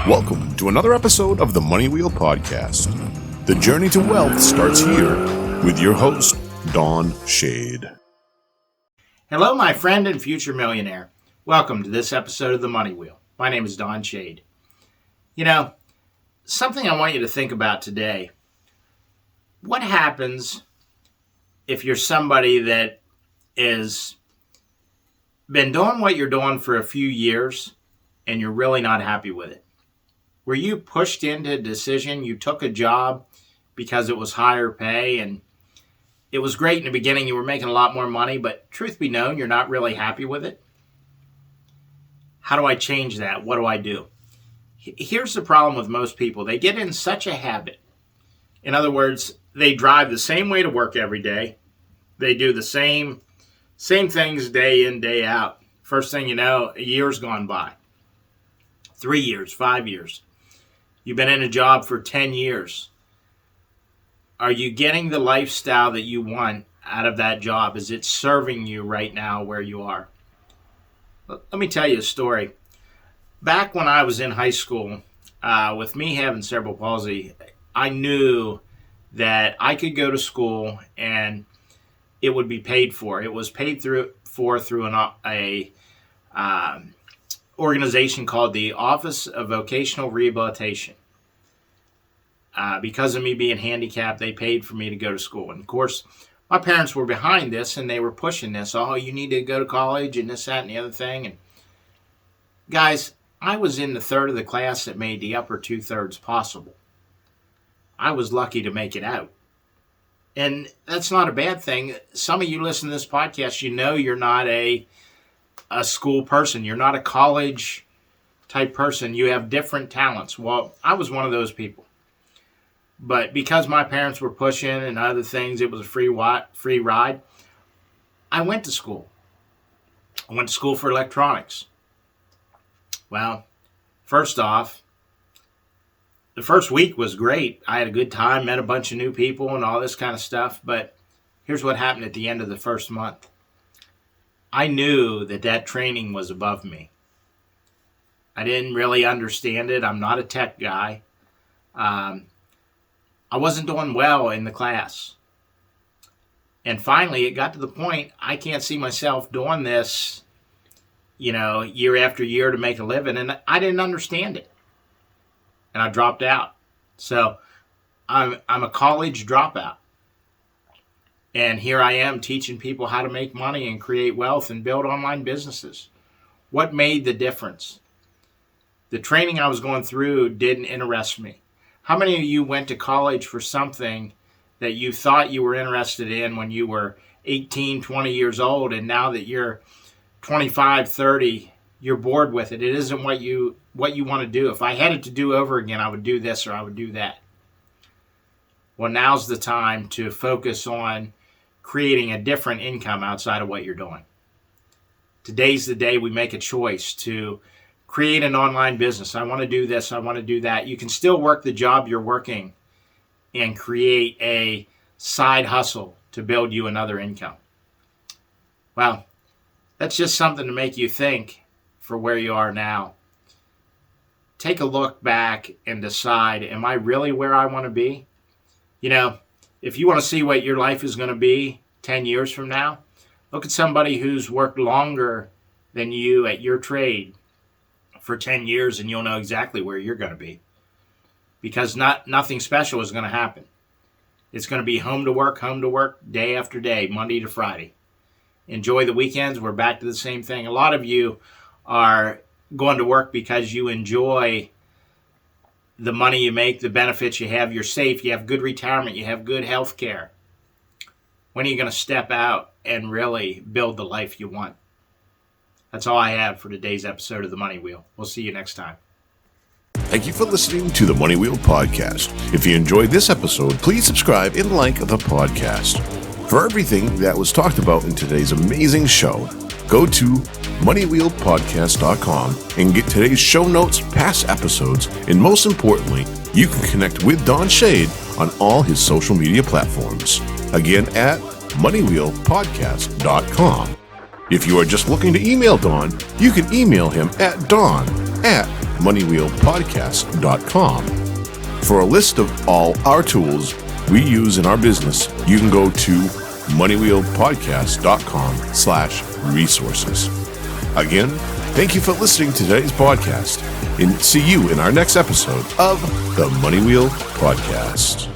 Welcome to another episode of the Money Wheel Podcast. The journey to wealth starts here with your host, Don Shade. Hello, my friend and future millionaire. Welcome to this episode of the Money Wheel. My name is Don Shade. You know, something I want you to think about today. What happens if you're somebody that is been doing what you're doing for a few years and you're really not happy with it? Were you pushed into a decision? You took a job because it was higher pay and it was great in the beginning. You were making a lot more money, but truth be known, you're not really happy with it. How do I change that? What do I do? Here's the problem with most people. They get in such a habit. In other words, they drive the same way to work every day. They do the same things day in, day out. First thing you know, a year's gone by. 3 years, 5 years. You've been in a job for 10 years. Are you getting the lifestyle that you want out of that job? Is it serving you right now where you are? Let me tell you a story. Back when I was in high school, with me having cerebral palsy, I knew that I could go to school and it would be paid for. It was paid through an organization called the Office of Vocational Rehabilitation. Because of me being handicapped, they paid for me to go to school. And of course, my parents were behind this and they were pushing this. Oh, you need to go to college and this, that, and the other thing. And guys, I was in the third of the class that made the upper 2/3 possible. I was lucky to make it out. And that's not a bad thing. Some of you listen to this podcast, you know you're not a school person. You're not a college type person. You have different talents. Well, I was one of those people. But because my parents were pushing and other things, it was a free ride. I went to school. I went to school for electronics. Well, first off, the first week was great. I had a good time, met a bunch of new people and all this kind of stuff. But here's what happened at the end of the first month. I knew that training was above me. I didn't really understand it. I'm not a tech guy. I wasn't doing well in the class. And finally, it got to the point I can't see myself doing this, year after year to make a living. And I didn't understand it. And I dropped out. So I'm a college dropout. And here I am teaching people how to make money and create wealth and build online businesses. What made the difference? The training I was going through didn't interest me. How many of you went to college for something that you thought you were interested in when you were 18, 20 years old, and now that you're 25, 30, you're bored with it? It isn't what you want to do. If I had it to do over again, I would do this or I would do that. Well, now's the time to focus on creating a different income outside of what you're doing. Today's the day we make a choice to create an online business. I want to do this. I want to do that. You can still work the job you're working and create a side hustle to build you another income. Well, that's just something to make you think for where you are now. Take a look back and decide, am I really where I want to be? If you want to see what your life is going to be 10 years from now, look at somebody who's worked longer than you at your trade for 10 years and you'll know exactly where you're going to be. Because nothing special is going to happen. It's going to be home to work, day after day, Monday to Friday. Enjoy the weekends. We're back to the same thing. A lot of you are going to work because you enjoy the money you make, the benefits you have, you're safe, you have good retirement, you have good health care. When are you going to step out and really build the life you want? That's all I have for today's episode of The Money Wheel. We'll see you next time. Thank you for listening to the Money Wheel Podcast. If you enjoyed this episode, please subscribe and like the podcast. For everything that was talked about in today's amazing show, go to moneywheelpodcast.com and get today's show notes, past episodes, and most importantly, you can connect with Don Shade on all his social media platforms. Again, at moneywheelpodcast.com. If you are just looking to email Don, you can email him at don@moneywheelpodcast.com. moneywheelpodcast.com. For a list of all our tools we use in our business, you can go to moneywheelpodcast.com/resources. Again, thank you for listening to today's podcast, and see you in our next episode of the Money Wheel Podcast.